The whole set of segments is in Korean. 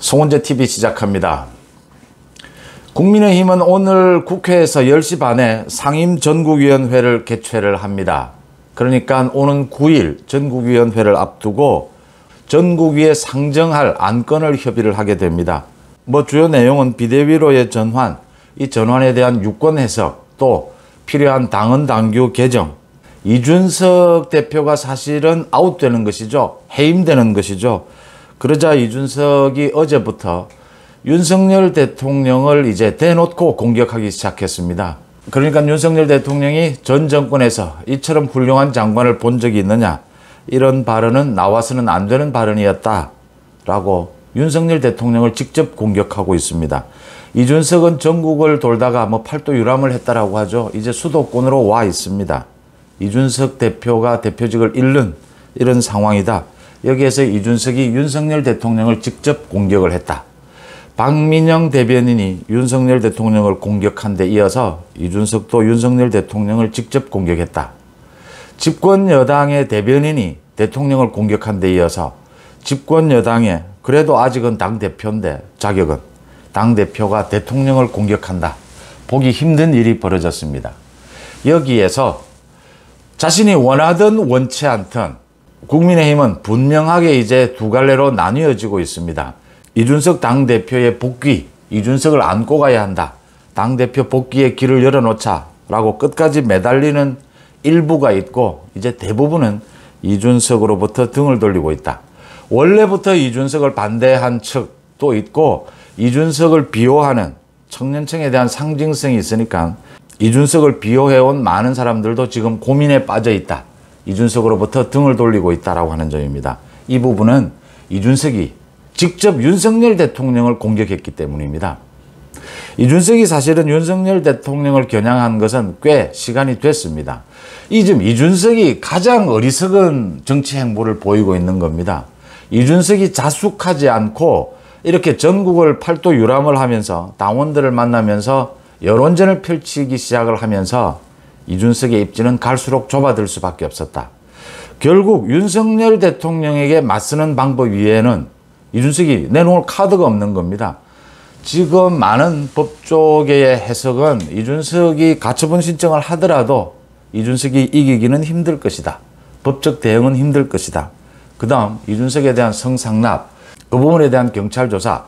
송원재 TV 시작합니다. 국민의힘은 오늘 국회에서 10시 반에 상임전국위원회를 개최를 합니다. 그러니까 오는 9일 전국위원회를 앞두고 전국위에 상정할 안건을 협의를 하게 됩니다. 주요 내용은 비대위로의 전환, 이 전환에 대한 유권 해석, 또 필요한 당헌 당규 개정, 이준석 대표가 사실은 아웃되는 것이죠. 해임되는 것이죠. 그러자 이준석이 어제부터 윤석열 대통령을 이제 대놓고 공격하기 시작했습니다. 그러니까 윤석열 대통령이 전 정권에서 이처럼 훌륭한 장관을 본 적이 있느냐, 이런 발언은 나와서는 안 되는 발언이었다라고 윤석열 대통령을 직접 공격하고 있습니다. 이준석은 전국을 돌다가 팔도 유람을 했다라고 하죠. 이제 수도권으로 와 있습니다. 이준석 대표가 대표직을 잃는 이런 상황이다. 여기에서 이준석이 윤석열 대통령을 직접 공격을 했다. 박민영 대변인이 윤석열 대통령을 공격한 데 이어서 이준석도 윤석열 대통령을 직접 공격했다. 집권 여당의 대변인이 대통령을 공격한 데 이어서 집권 여당의, 그래도 아직은 당대표인데 자격은, 당대표가 대통령을 공격한다. 보기 힘든 일이 벌어졌습니다. 여기에서 자신이 원하든 원치 않든 국민의힘은 분명하게 이제 두 갈래로 나뉘어지고 있습니다. 이준석 당대표의 복귀, 이준석을 안고 가야 한다. 당대표 복귀의 길을 열어놓자 라고 끝까지 매달리는 일부가 있고, 이제 대부분은 이준석으로부터 등을 돌리고 있다. 원래부터 이준석을 반대한 측도 있고, 이준석을 비호하는 청년층에 대한 상징성이 있으니까 이준석을 비호해온 많은 사람들도 지금 고민에 빠져 있다. 이준석으로부터 등을 돌리고 있다라고 하는 점입니다. 이 부분은 이준석이 직접 윤석열 대통령을 공격했기 때문입니다. 이준석이 사실은 윤석열 대통령을 겨냥한 것은 꽤 시간이 됐습니다. 지금 이준석이 가장 어리석은 정치 행보를 보이고 있는 겁니다. 이준석이 자숙하지 않고 이렇게 전국을 팔도 유람을 하면서 당원들을 만나면서 여론전을 펼치기 시작을 하면서 이준석의 입지는 갈수록 좁아들 수밖에 없었다. 결국 윤석열 대통령에게 맞서는 방법 위에는 이준석이 내놓을 카드가 없는 겁니다. 지금 많은 법조계의 해석은 이준석이 가처분 신청을 하더라도 이준석이 이기기는 힘들 것이다. 법적 대응은 힘들 것이다. 그 다음 이준석에 대한 성상납, 그 부분에 대한 경찰 조사,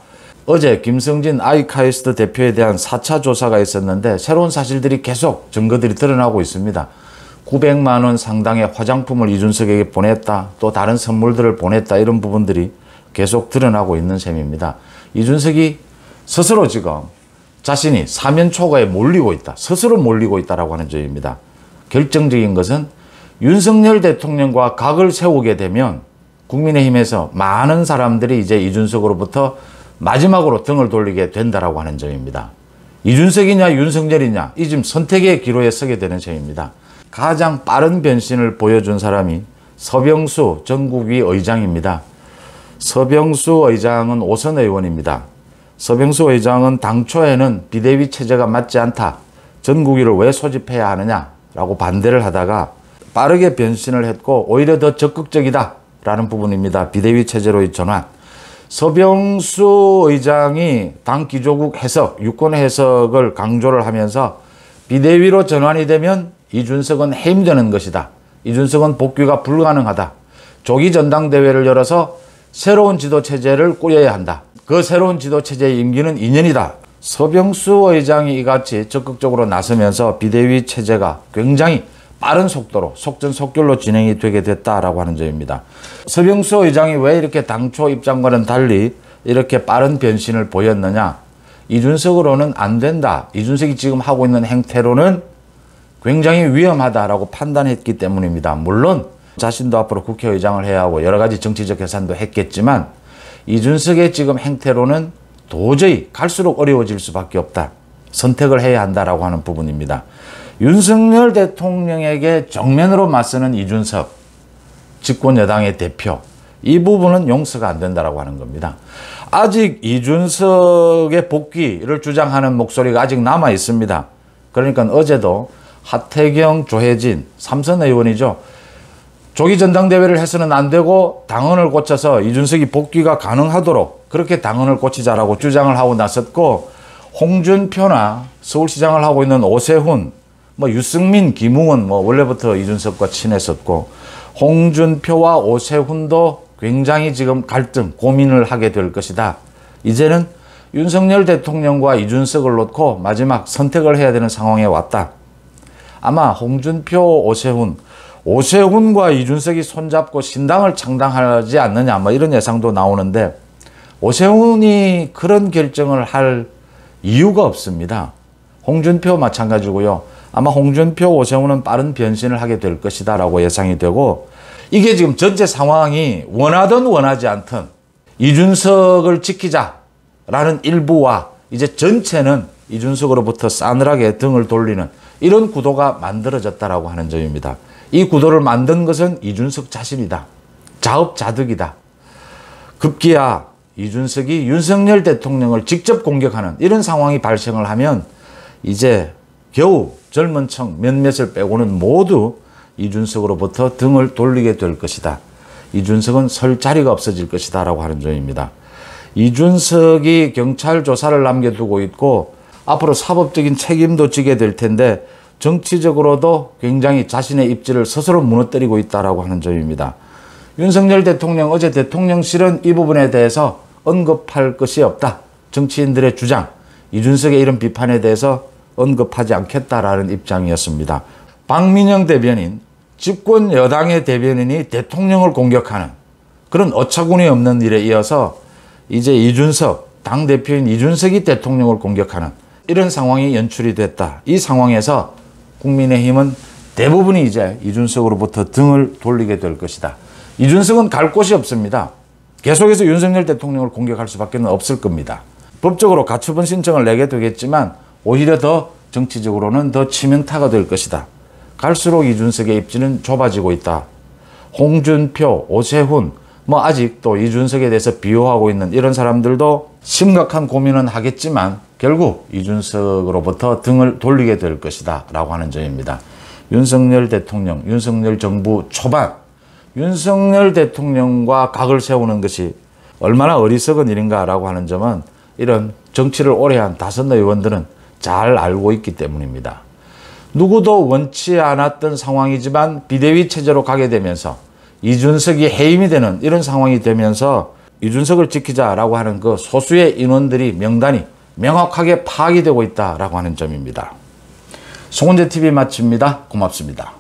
어제 김성진 아이카이스트 대표에 대한 4차 조사가 있었는데 새로운 사실들이 계속 증거들이 드러나고 있습니다. 900만 원 상당의 화장품을 이준석에게 보냈다, 또 다른 선물들을 보냈다, 이런 부분들이 계속 드러나고 있는 셈입니다. 이준석이 스스로 지금 자신이 사면 초과에 몰리고 있다, 스스로 몰리고 있다라고 하는 점입니다. 결정적인 것은 윤석열 대통령과 각을 세우게 되면 국민의힘에서 많은 사람들이 이제 이준석으로부터 마지막으로 등을 돌리게 된다라고 하는 점입니다. 이준석이냐 윤석열이냐, 이 지금 선택의 기로에 서게 되는 셈입니다. 가장 빠른 변신을 보여준 사람이 서병수 전국위 의장입니다. 서병수 의장은 오선 의원입니다. 서병수 의장은 당초에는 비대위 체제가 맞지 않다, 전국위를 왜 소집해야 하느냐라고 반대를 하다가 빠르게 변신을 했고 오히려 더 적극적이다 라는 부분입니다. 비대위 체제로의 전환. 서병수 의장이 당 기조국 해석, 유권 해석을 강조를 하면서 비대위로 전환이 되면 이준석은 해임되는 것이다. 이준석은 복귀가 불가능하다. 조기 전당대회를 열어서 새로운 지도체제를 꾸려야 한다. 그 새로운 지도체제의 임기는 2년이다. 서병수 의장이 이같이 적극적으로 나서면서 비대위 체제가 굉장히 빠른 속도로 속전속결로 진행이 되게 됐다라고 하는 점입니다. 서병수 의장이 왜 이렇게 당초 입장과는 달리 이렇게 빠른 변신을 보였느냐? 이준석으로는 안 된다. 이준석이 지금 하고 있는 행태로는 굉장히 위험하다라고 판단했기 때문입니다. 물론 자신도 앞으로 국회의장을 해야 하고 여러 가지 정치적 계산도 했겠지만 이준석의 지금 행태로는 도저히 갈수록 어려워질 수밖에 없다. 선택을 해야 한다라고 하는 부분입니다. 윤석열 대통령에게 정면으로 맞서는 이준석, 집권 여당의 대표, 이 부분은 용서가 안 된다라고 하는 겁니다. 아직 이준석의 복귀를 주장하는 목소리가 아직 남아 있습니다. 그러니까 어제도 하태경, 조혜진, 삼선 의원이죠. 조기 전당대회를 해서는 안 되고 당헌을 고쳐서 이준석이 복귀가 가능하도록 그렇게 당헌을 고치자라고 주장을 하고 나섰고, 홍준표나 서울시장을 하고 있는 오세훈, 유승민, 김웅은 원래부터 이준석과 친했었고, 홍준표와 오세훈도 굉장히 지금 갈등, 고민을 하게 될 것이다. 이제는 윤석열 대통령과 이준석을 놓고 마지막 선택을 해야 되는 상황에 왔다. 아마 홍준표, 오세훈과 이준석이 손잡고 신당을 창당하지 않느냐, 이런 예상도 나오는데, 오세훈이 그런 결정을 할 이유가 없습니다. 홍준표 마찬가지고요. 아마 홍준표, 오세훈은 빠른 변신을 하게 될 것이다 라고 예상이 되고, 이게 지금 전체 상황이 원하든 원하지 않든 이준석을 지키자라는 일부와 이제 전체는 이준석으로부터 싸늘하게 등을 돌리는 이런 구도가 만들어졌다라고 하는 점입니다. 이 구도를 만든 것은 이준석 자신이다. 자업자득이다. 급기야 이준석이 윤석열 대통령을 직접 공격하는 이런 상황이 발생을 하면 이제 겨우 젊은 층 몇몇을 빼고는 모두 이준석으로부터 등을 돌리게 될 것이다. 이준석은 설 자리가 없어질 것이다 라고 하는 점입니다. 이준석이 경찰 조사를 남겨두고 있고 앞으로 사법적인 책임도 지게 될 텐데 정치적으로도 굉장히 자신의 입지를 스스로 무너뜨리고 있다라고 하는 점입니다. 윤석열 대통령 어제 대통령실은 이 부분에 대해서 언급할 것이 없다. 정치인들의 주장, 이준석의 이런 비판에 대해서 언급하지 않겠다라는 입장이었습니다. 박민영 대변인, 집권 여당의 대변인이 대통령을 공격하는 그런 어처구니 없는 일에 이어서 이제 이준석, 당대표인 이준석이 대통령을 공격하는 이런 상황이 연출이 됐다. 이 상황에서 국민의힘은 대부분이 이제 이준석으로부터 등을 돌리게 될 것이다. 이준석은 갈 곳이 없습니다. 계속해서 윤석열 대통령을 공격할 수밖에 없을 겁니다. 법적으로 가처분 신청을 내게 되겠지만 오히려 더 정치적으로는 더 치명타가 될 것이다. 갈수록 이준석의 입지는 좁아지고 있다. 홍준표, 오세훈, 아직 또 이준석에 대해서 비호하고 있는 이런 사람들도 심각한 고민은 하겠지만 결국 이준석으로부터 등을 돌리게 될 것이다 라고 하는 점입니다. 윤석열 대통령, 윤석열 정부 초반, 윤석열 대통령과 각을 세우는 것이 얼마나 어리석은 일인가라고 하는 점은 이런 정치를 오래 한 다섯 의원들은 잘 알고 있기 때문입니다. 누구도 원치 않았던 상황이지만 비대위 체제로 가게 되면서 이준석이 해임이 되는 이런 상황이 되면서 이준석을 지키자라고 하는 그 소수의 인원들이 명단이 명확하게 파악이 되고 있다라고 하는 점입니다. 송은재TV 마칩니다. 고맙습니다.